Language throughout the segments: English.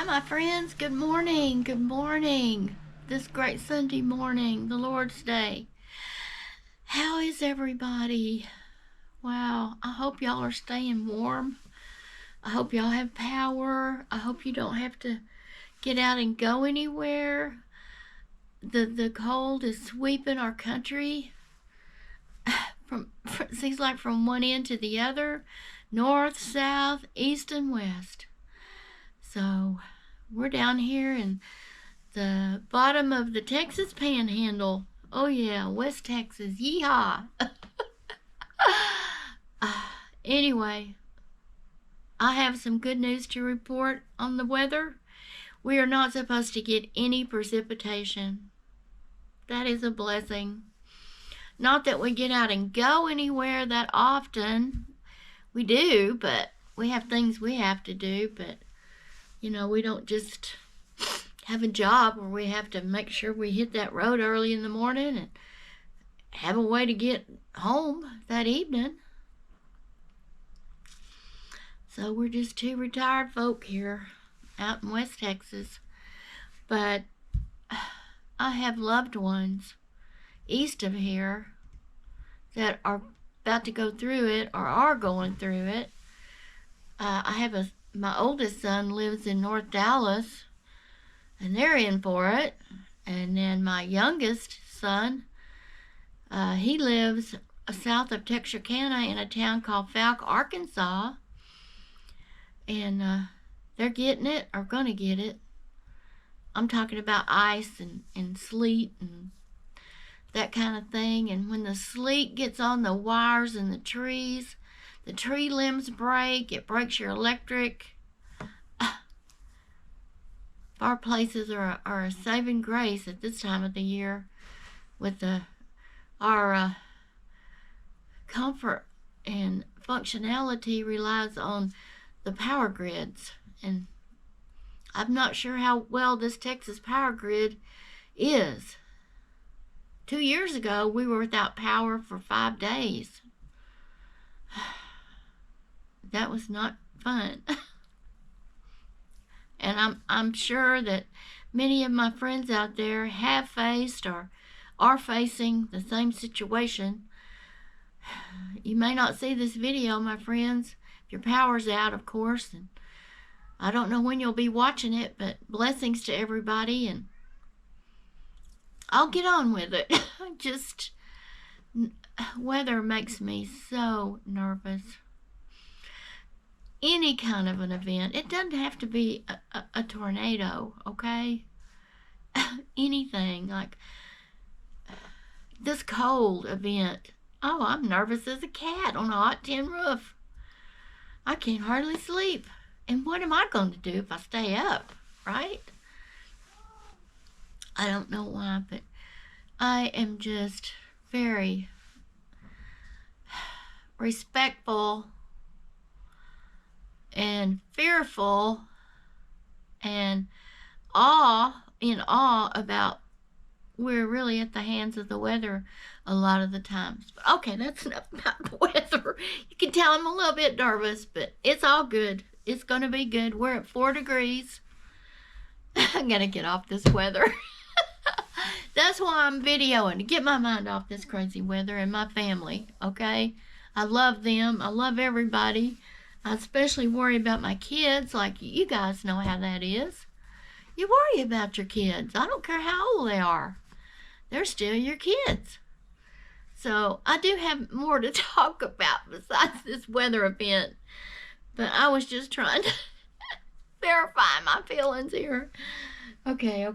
Hi, my friends. Good morning. Good morning. This great Sunday morning, the Lord's Day. How is everybody? Wow, I hope y'all are staying warm. I hope y'all have power. I hope you don't have to get out and go anywhere. The cold is sweeping our country seems like from one end to the other, north, south, east, and west. So we're down here in the bottom of the Texas Panhandle. Oh yeah, West Texas. Yeehaw! Anyway, I have some good news to report on the weather. We are not supposed to get any precipitation. That is a blessing. Not that we get out and go anywhere that often. We do, but we have things we have to do. But, you know, we don't just have a job where we have to make sure we hit that road early in the morning and have a way to get home that evening. So we're just two retired folk here out in West Texas. But I have loved ones east of here that are about to go through it or are going through it. I have my oldest son lives in North Dallas, and they're in for it. And then my youngest son, he lives south of Texarkana in a town called Falk, Arkansas. And they're getting it or going to get it. I'm talking about ice and sleet and that kind of thing. And when the sleet gets on the wires and the tree limbs break, it breaks your electric. Our places are a saving grace at this time of the year with our comfort and functionality relies on the power grids. And I'm not sure how well this Texas power grid is. 2 years ago, we were without power for 5 days. That was not fun. And I'm sure that many of my friends out there have faced or are facing the same situation. You may not see this video, my friends, if your power's out, of course. And I don't know when you'll be watching it, but blessings to everybody, and I'll get on with it. Just weather makes me so nervous. Any kind of an event. It doesn't have to be a tornado, okay? Anything like this cold event. Oh, I'm nervous as a cat on a hot tin roof. I can't hardly sleep. And what am I going to do if I stay up, right? I don't know why, but I am just very respectful and fearful and in awe about we're really at the hands of the weather a lot of the times. But okay, that's enough about the weather. You can tell I'm a little bit nervous, but it's all good. It's going to be good. We're at 4 degrees. I'm going to get off this weather. That's why I'm videoing, to get my mind off this crazy weather and my family, okay? I love them. I love everybody. I especially worry about my kids, like you guys know how that is. You worry about your kids. I don't care how old they are. They're still your kids. So I do have more to talk about besides this weather event. But I was just trying to verify my feelings here. Okay.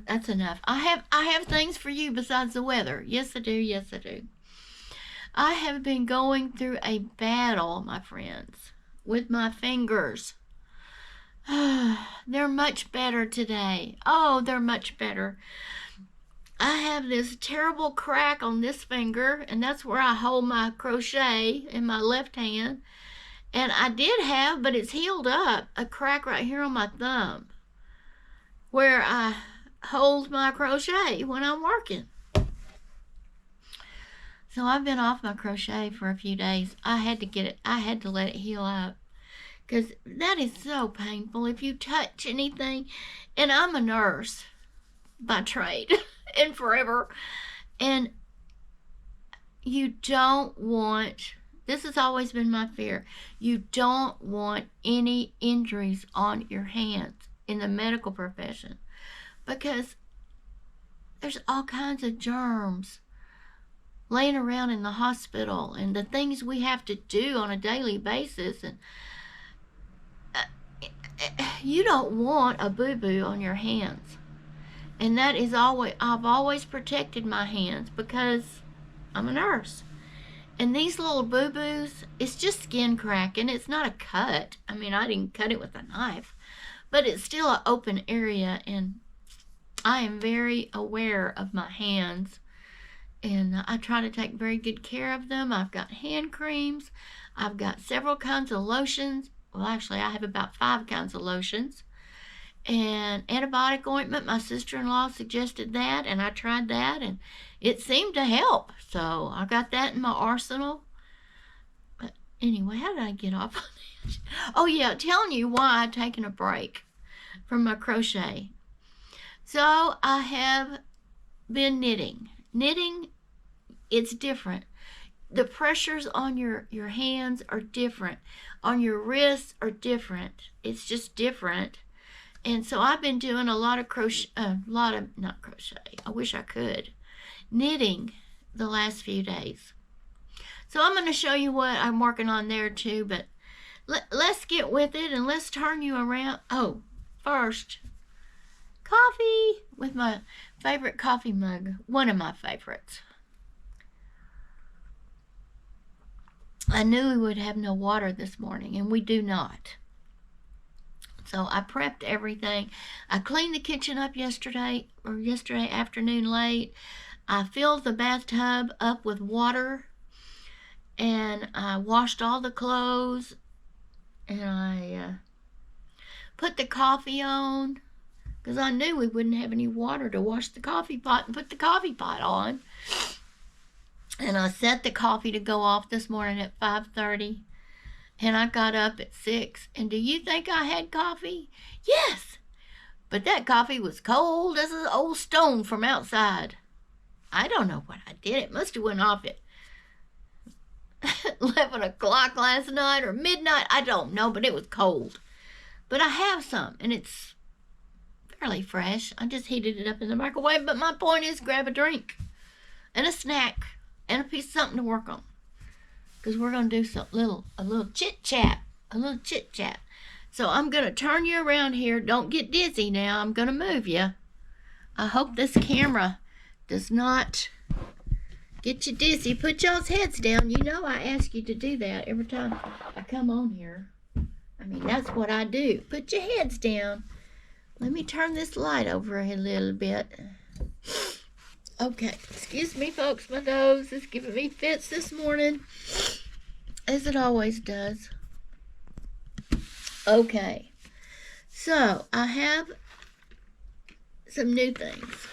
That's enough. I have things for you besides the weather. Yes, I do. I have been going through a battle, my friends, with my fingers. They're much better today. Oh, they're much better. I have this terrible crack on this finger, and that's where I hold my crochet in my left hand. And I did have, but it's healed up, a crack right here on my thumb where I hold my crochet when I'm working. So I've been off my crochet for a few days. I had to let it heal up because that is so painful if you touch anything. And I'm a nurse by trade and forever. And you don't want, this has always been my fear, you don't want any injuries on your hands in the medical profession, because there's all kinds of germs laying around in the hospital and the things we have to do on a daily basis. And you don't want a boo-boo on your hands. And that is always, I've always protected my hands because I'm a nurse. And these little boo-boos, it's just skin cracking. It's not a cut. I mean, I didn't cut it with a knife, but it's still an open area, and I am very aware of my hands, and I try to take very good care of them. I've got hand creams. I've got several kinds of lotions. Well, actually, I have about 5 kinds of lotions. And antibiotic ointment, my sister-in-law suggested that, and I tried that, and it seemed to help. So I got that in my arsenal. But anyway, how did I get off on that? Oh yeah, telling you why I've taken a break from my crochet. So I have been knitting. Knitting, it's different. The pressures on your hands are different. On your wrists are different. It's just different. And so I've been doing a lot of crochet, not crochet, I wish I could, knitting the last few days. So I'm going to show you what I'm working on there too, but let's get with it and let's turn you around. Oh, first, coffee with my favorite coffee mug, one of my favorites. I knew we would have no water this morning, and we do not. So I prepped everything. I cleaned the kitchen up yesterday afternoon late. I filled the bathtub up with water, and I washed all the clothes, and I put the coffee on, because I knew we wouldn't have any water to wash the coffee pot and put the coffee pot on. And I set the coffee to go off this morning at 5:30. And I got up at 6. And do you think I had coffee? Yes. But that coffee was cold as an old stone from outside. I don't know what I did. It must have went off at 11 o'clock last night or midnight. I don't know, but it was cold. But I have some, and it's fairly fresh. I just heated it up in the microwave. But my point is, grab a drink and a snack and a piece of something to work on, because we're going to do a little chit-chat. So I'm going to turn you around here. Don't get dizzy now. I'm going to move you. I hope this camera does not get you dizzy. Put y'all's heads down. You know I ask you to do that every time I come on here. I mean, that's what I do. Put your heads down. Let me turn this light over a little bit. Okay, excuse me, folks. My nose is giving me fits this morning, as it always does. Okay, so I have some new things.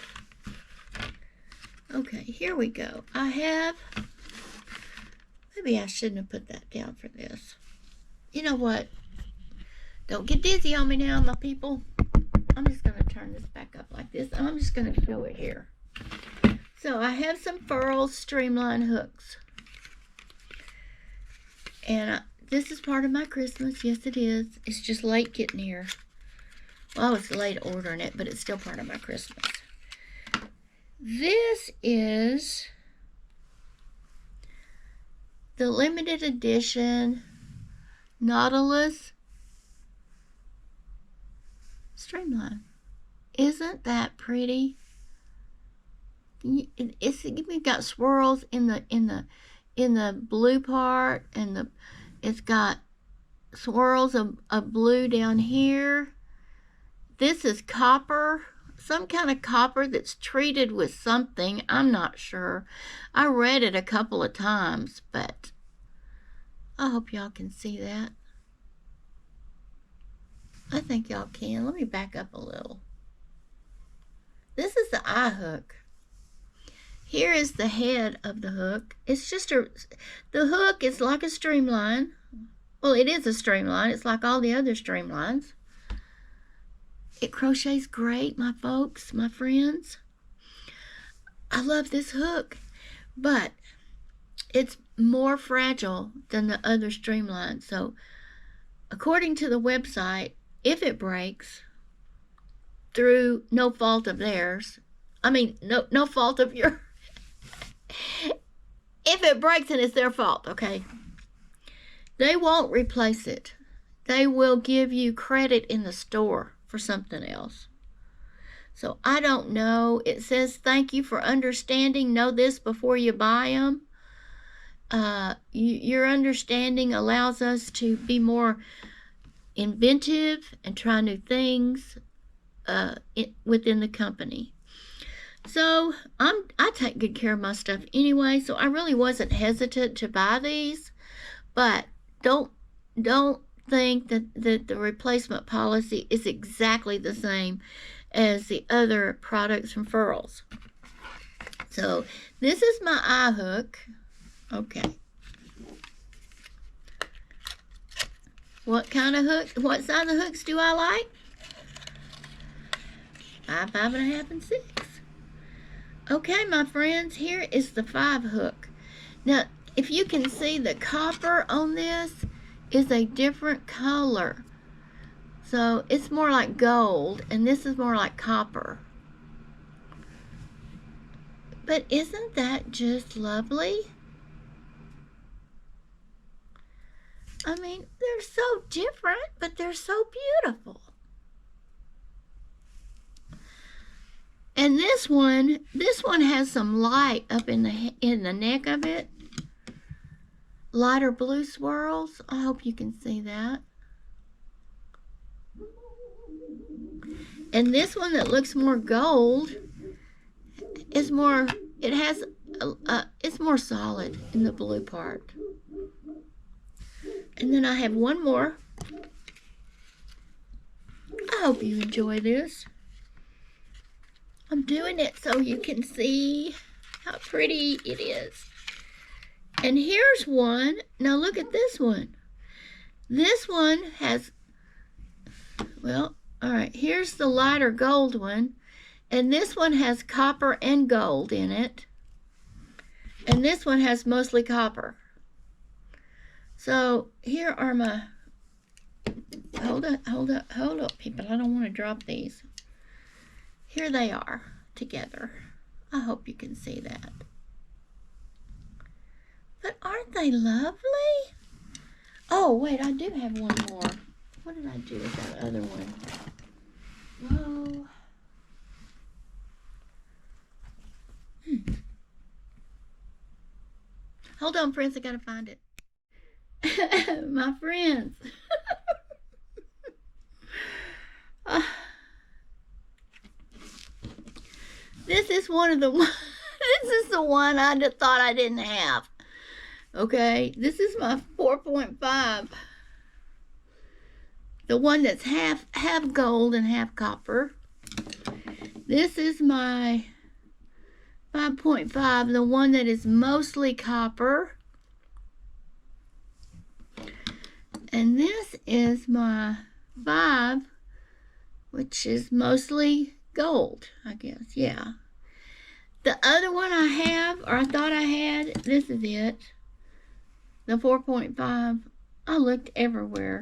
Okay, here we go. Maybe I shouldn't have put that down for this. You know what? Don't get dizzy on me now, my people. I'm just going to turn this back up like this, and I'm just going to show it here. So I have some Furls streamline hooks. And this is part of my Christmas. Yes, it is. It's just late getting here. Well, it's late ordering it, but it's still part of my Christmas. This is the limited edition Nautilus streamline. Isn't that pretty? It's got swirls in the blue part, and it's got swirls of blue down here. This is copper, some kind of copper that's treated with something. I'm not sure. I read it a couple of times, but I hope y'all can see that. I think y'all can. Let me back up a little. This is the eye hook. Here is the head of the hook. It's just the hook is like a streamline, Well, it is a streamline. It's like all the other streamlines. It crochets great, my folks, my friends. I love this hook, but it's more fragile than the other streamlines. So, according to the website, if it breaks through no fault of theirs, no fault of your, if it breaks and it's their fault, okay, they won't replace it. They will give you credit in the store for something else. So I don't know. It says, thank you for understanding. Know this before you buy them. Your understanding allows us to be more inventive and try new things within the company. So I take good care of my stuff anyway, so I really wasn't hesitant to buy these. But don't think that the replacement policy is exactly the same as the other products from Furls. So this is my eye hook. Okay. What kind of hook? What size of hooks do I like? 5, 5.5, and 6. Okay, my friends, here is the 5 hook. Now, if you can see, the copper on this is a different color. So it's more like gold, and this is more like copper. But isn't that just lovely? I mean, they're so different, but they're so beautiful. And this one has some light up in the neck of it. Lighter blue swirls. I hope you can see that. And this one that looks more gold is more, it's more solid in the blue part. And then I have one more. I hope you enjoy this. I'm doing it so you can see how pretty it is. And here's one. Now look at this one. This one has, well, all right, here's the lighter gold one. And this one has copper and gold in it. And this one has mostly copper. So here are my, hold up, people. I don't want to drop these. Here they are together. I hope you can see that. But aren't they lovely? Oh, wait, I do have one more. What did I do with that other one? Whoa. Hold on, friends. I gotta find it. My friends. This is one of the ones. This is the one I thought I didn't have. Okay, this is my 4.5. The one that's half gold and half copper. This is my 5.5, the one that is mostly copper. And this is my 5, which is mostly gold, I guess. Yeah. The other one I have, or I thought I had, this is it. The 4.5. I looked everywhere.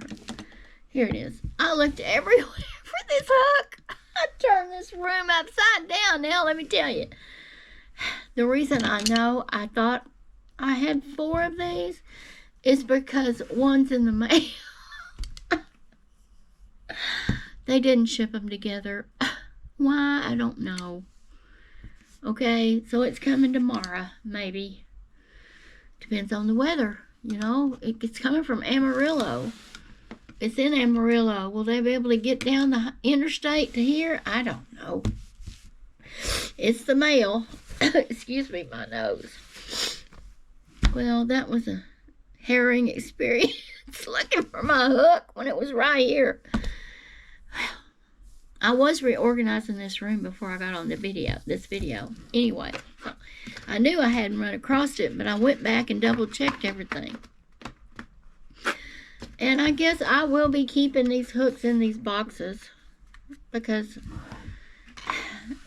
Here it is. I looked everywhere for this hook. I turned this room upside down now, let me tell you. The reason I know I thought I had 4 of these is because one's in the mail. They didn't ship them together. Why? I don't know. Okay, so it's coming tomorrow, maybe. Depends on the weather, you know. It's coming from Amarillo. It's in Amarillo. Will they be able to get down the interstate to here? I don't know. It's the mail. Excuse me, my nose. Well, that was a harrowing experience looking for my hook when it was right here. I was reorganizing this room before I got on this video. Anyway, I knew I hadn't run across it, but I went back and double checked everything. And I guess I will be keeping these hooks in these boxes because,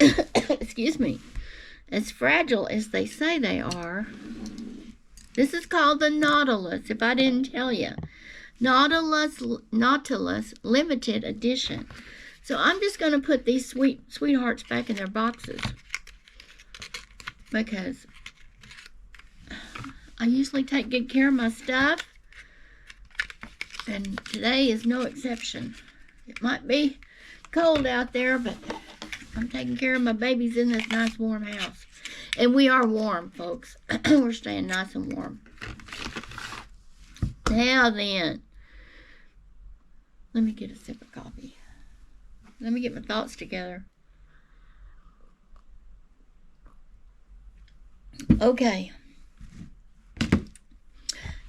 excuse me, as fragile as they say they are. This is called the Nautilus, if I didn't tell you. Nautilus limited edition. So I'm just going to put these sweethearts back in their boxes because I usually take good care of my stuff, and today is no exception. It might be cold out there, but I'm taking care of my babies in this nice warm house. And we are warm, folks. We're staying nice and warm. Now then, let me get a sip of coffee. Let me get my thoughts together. Okay.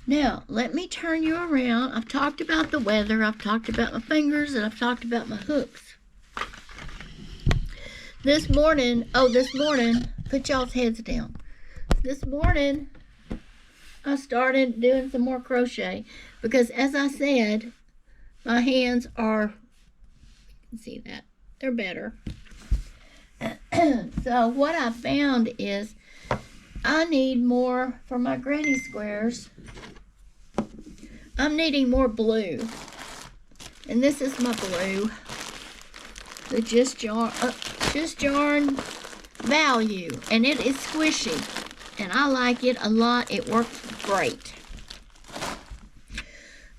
Now, let me turn you around. I've talked about the weather. I've talked about my fingers, and I've talked about my hooks. This morning, put y'all's heads down. This morning, I started doing some more crochet because, as I said, my hands are, you can see that, they're better. So what I found is I need more for my granny squares. I'm needing more blue. And this is my blue. The Just Yarn Value. And it is squishy. And I like it a lot. It works great.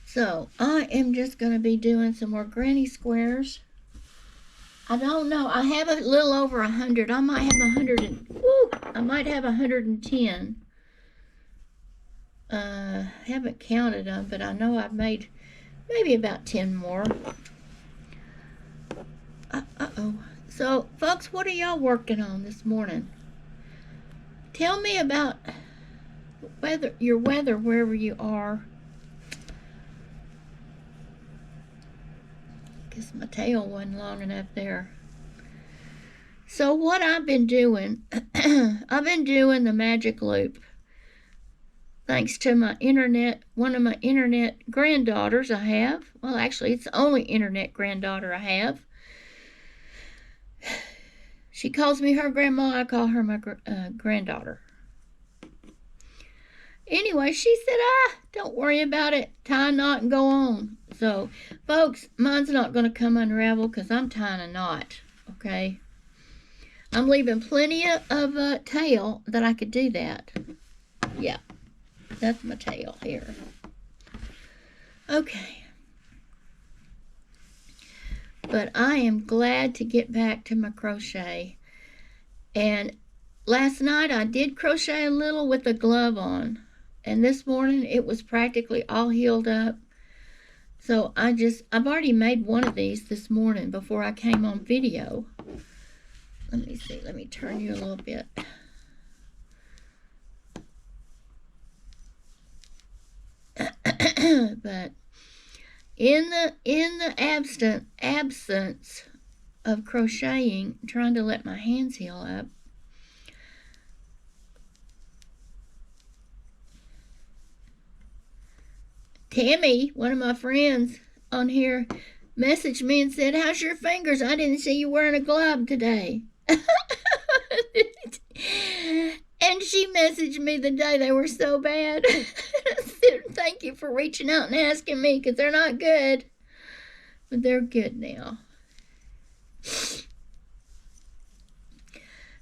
So I am just going to be doing some more granny squares. I don't know. I have a little over 100. I might have 110. Haven't counted them, but I know I've made maybe about 10 more. Uh-oh. So, folks, what are y'all working on this morning? Tell me about your weather wherever you are. Guess my tail wasn't long enough there. So what I've been doing, I've been doing the magic loop. Thanks to my one of my internet granddaughters I have. Well, actually, it's the only internet granddaughter I have. She calls me her grandma. I call her my granddaughter. Anyway, she said, don't worry about it. Tie a knot and go on. So, folks, mine's not going to come unravel because I'm tying a knot, okay? I'm leaving plenty of tail that I could do that. Yeah, that's my tail here. Okay. But I am glad to get back to my crochet. And last night I did crochet a little with a glove on. And this morning it was practically all healed up. So I've already made one of these this morning before I came on video. Let me see, let me turn you a little bit. But in the absence of crocheting, trying to let my hands heal up, Tammy, one of my friends on here, messaged me and said, "How's your fingers? I didn't see you wearing a glove today." And she messaged me the day they were so bad. I said, "Thank you for reaching out and asking me, because they're not good." But they're good now.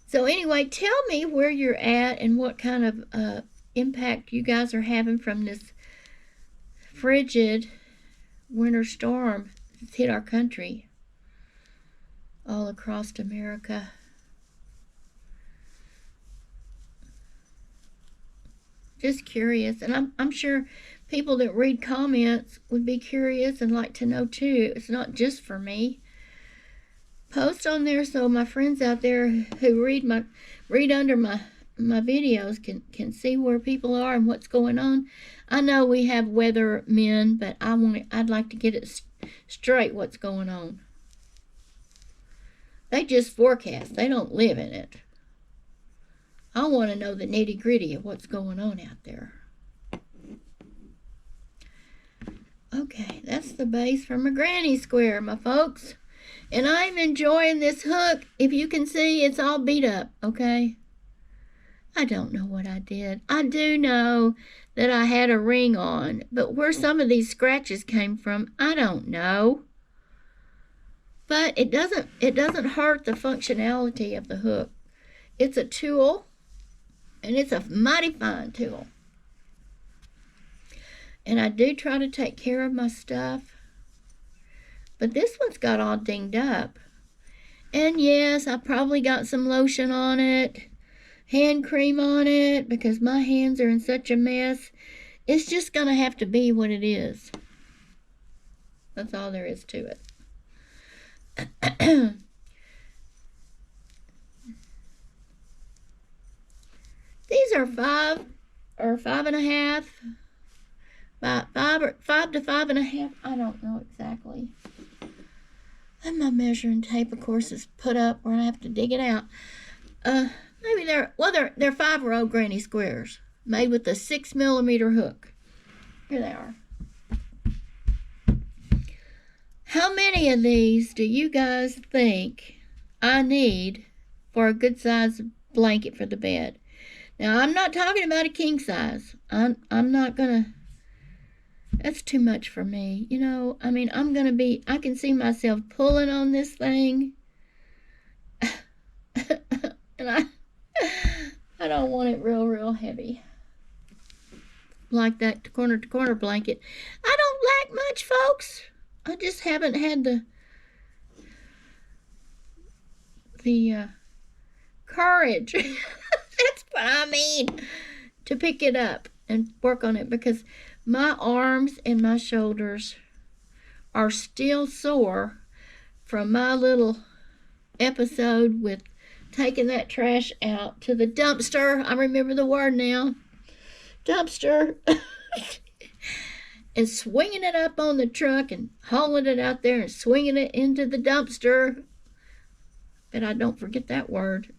So anyway, tell me where you're at and what kind of impact you guys are having from this frigid winter storm that's hit our country all across America. Just curious, and I'm sure people that read comments would be curious and like to know too. It's not just for me. Post on there so my friends out there who read under my videos can see where people are and what's going on. I know we have weather men, but I'd like to get it straight what's going on. They just forecast. They don't live in it. I want to know the nitty-gritty of what's going on out there. Okay, that's the base for my granny square, my folks. And I'm enjoying this hook. If you can see, it's all beat up, okay? I don't know what I did. I do know that I had a ring on, but where some of these scratches came from, I don't know. But it doesn't hurt the functionality of the hook. It's a tool, and it's a mighty fine tool. And I do try to take care of my stuff. But this one's got all dinged up. And yes, I probably got some lotion on it, hand cream on it, because my hands are in such a mess. It's just going to have to be what it is. That's all there is to it. These are 5 or 5.5. About 5 to 5.5. I don't know exactly. And my measuring tape, of course, is put up where I have to dig it out. Maybe they're 5-row granny squares made with a 6mm hook. Here they are. How many of these do you guys think I need for a good size blanket for the bed? Now, I'm not talking about a king size. I'm not gonna. That's too much for me. You know, I mean, I can see myself pulling on this thing. And I don't want it real heavy. Like that corner to corner blanket. I don't lack much, folks. I just haven't had the courage. That's what I mean. To pick it up and work on it, because my arms and my shoulders are still sore from my little episode with taking that trash out to the dumpster. I remember the word now. Dumpster. And swinging it up on the truck and hauling it out there and swinging it into the dumpster. But I don't forget that word.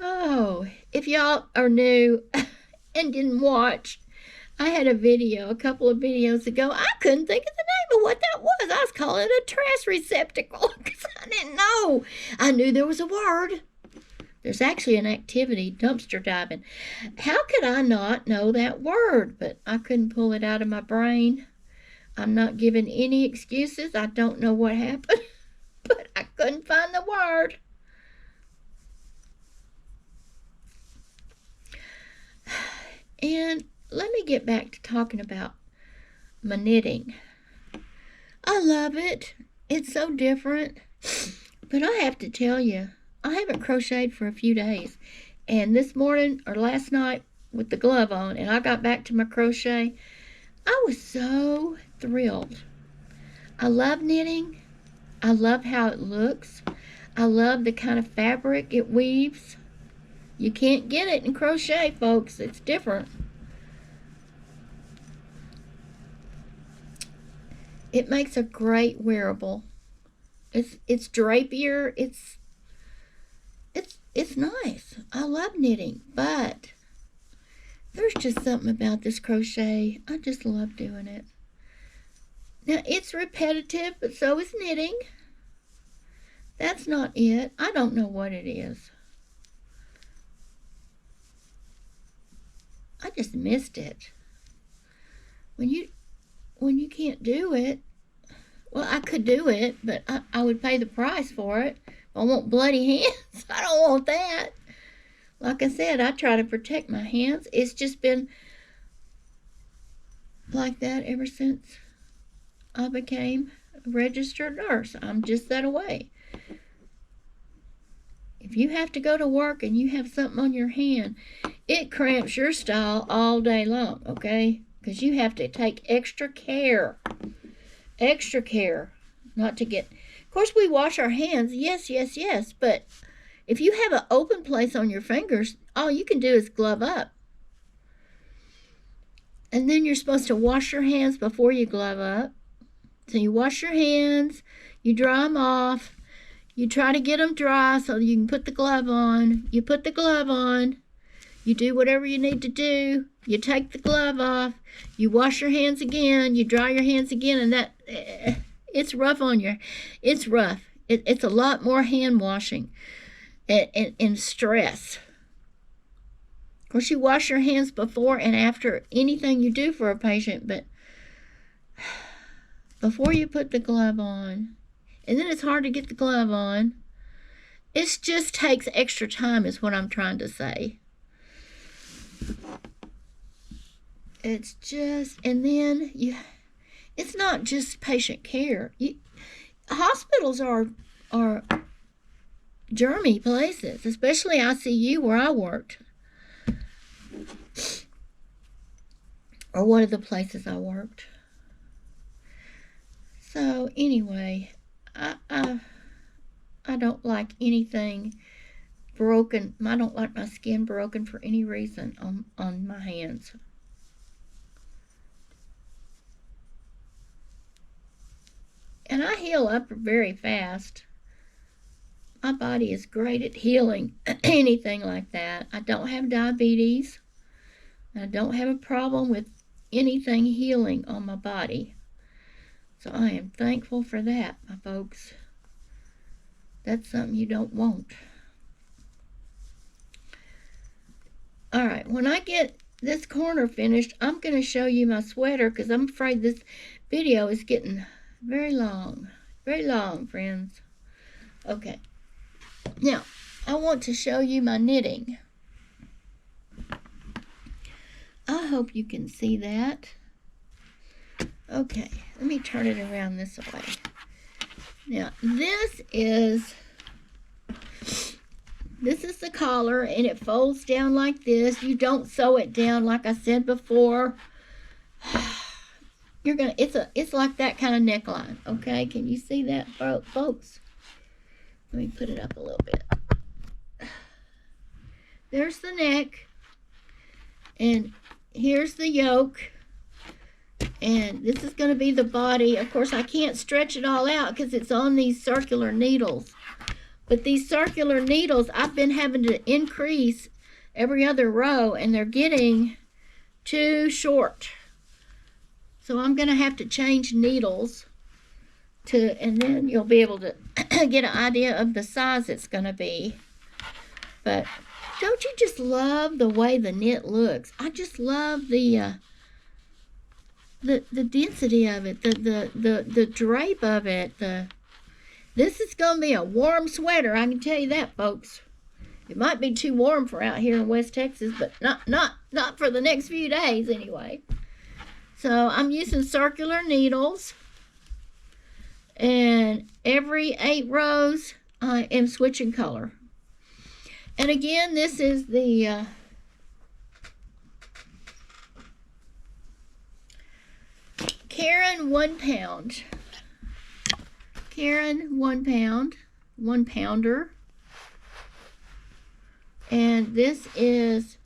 Oh, if y'all are new and didn't watch, I had a couple of videos ago. I couldn't think of the name of what that was. I was calling it a trash receptacle because I didn't know. I knew there was a word. There's actually an activity, dumpster diving. How could I not know that word? But I couldn't pull it out of my brain. I'm not giving any excuses. I don't know what happened, but I couldn't find the word. And let me get back to talking about my knitting. I love it. It's so different. But I have to tell you, I haven't crocheted for a few days. And this morning or last night with the glove on, and I got back to my crochet, I was so thrilled. I love knitting. I love how it looks. I love the kind of fabric it weaves. You can't get it in crochet, folks. It's different. It makes a great wearable. It's drapier. It's nice. I love knitting, but there's just something about this crochet. I just love doing it. Now, it's repetitive, but so is knitting. That's not it. I don't know what it is. I just missed it. When you can't do it, well, I could do it, but I would pay the price for it. I want bloody hands. I don't want that. Like I said, I try to protect my hands. It's just been like that ever since I became a registered nurse. I'm just that way. If you have to go to work and you have something on your hand, it cramps your style all day long, okay? Because you have to take extra care not to get... Of course, we wash our hands, yes, but if you have an open place on your fingers, all you can do is glove up. And then you're supposed to wash your hands before you glove up. So you wash your hands, you dry them off, you try to get them dry so you can put the glove on. You put the glove on, You do whatever you need to do. You take the glove off. You wash your hands again. You dry your hands again. And that, it's rough on you. It's rough. It's a lot more hand washing and stress. Of course, you wash your hands before and after anything you do for a patient, but before you put the glove on, and then it's hard to get the glove on. It just takes extra time is what I'm trying to say. It's just, and then it's not just patient care. Hospitals are germy places, especially ICU where I worked. Or one of the places I worked. So anyway, I don't like anything broken. I don't like my skin broken for any reason on my hands. And I heal up very fast. My body is great at healing anything like that. I don't have diabetes. I don't have a problem with anything healing on my body. So I am thankful for that, my folks. That's something you don't want. All right, when I get this corner finished, I'm going to show you my sweater because I'm afraid this video is getting very long. Very long, friends. Okay. Now, I want to show you my knitting. I hope you can see that. Okay, let me turn it around this way. Now, this is the collar, and it folds down like this. You don't sew it down like I said before. It's like that kind of neckline, okay? Can you see that, folks? Let me put it up a little bit. There's the neck, and here's the yoke, and this is going to be the body. Of course, I can't stretch it all out because it's on these circular needles. But these circular needles, I've been having to increase every other row, and they're getting too short. So I'm going to have to change needles and then you'll be able to get an idea of the size it's going to be. But don't you just love the way the knit looks? I just love the density of it, the drape of it. This is going to be a warm sweater, I can tell you that, folks. It might be too warm for out here in West Texas, but not for the next few days anyway. So I'm using circular needles, and every 8 rows I am switching color. And again, this is the Karen 1 pound. Karen 1 pound, 1 pounder. And this is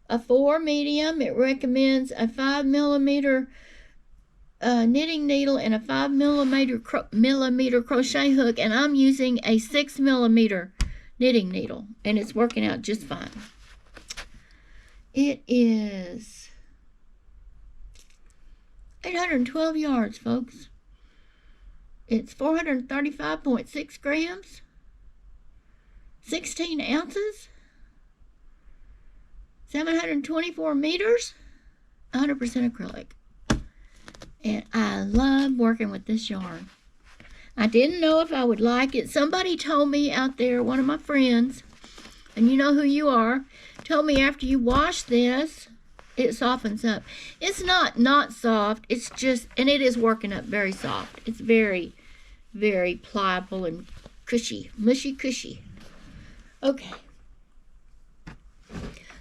a 4 medium. It recommends a 5 millimeter knitting needle and a 5 millimeter crochet hook, and I'm using a 6 millimeter knitting needle, and it's working out just fine. It is 812 yards, folks. It's 435.6 grams, 16 ounces, 724 meters, 100% acrylic. And I love working with this yarn. I didn't know if I would like it. Somebody told me out there, one of my friends, and you know who you are, told me after you wash this, it softens up. It's not soft. It's just, and it is working up very soft. It's very, very pliable and cushy, mushy cushy. Okay.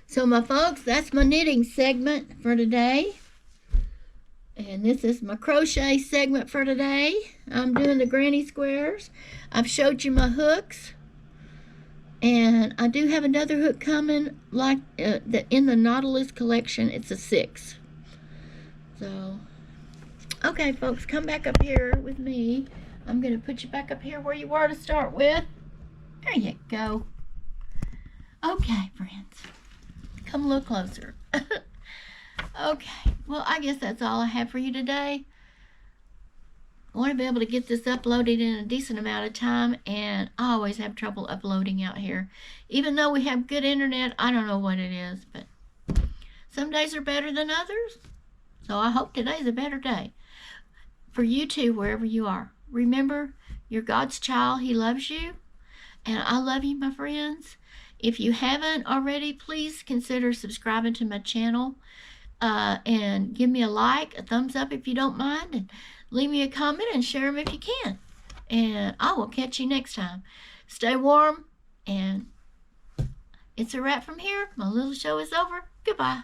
So my folks, that's my knitting segment for today. And this is my crochet segment for today. I'm doing the granny squares. I've showed you my hooks. And I do have another hook coming like in the Nautilus collection. It's a 6. So, okay, folks, come back up here with me. I'm going to put you back up here where you were to start with. There you go. Okay, friends. Come a little closer. Okay, well, I guess that's all I have for you today. I want to be able to get this uploaded in a decent amount of time, and I always have trouble uploading out here. Even though we have good internet, I don't know what it is, but some days are better than others. So I hope today's a better day for you too, wherever you are. Remember, you're God's child. He loves you, and I love you, my friends. If you haven't already, please consider subscribing to my channel, and give me a like, a thumbs up if you don't mind, and leave me a comment and share them if you can. And I will catch you next time. Stay warm, and it's a wrap from here. My little show is over. Goodbye.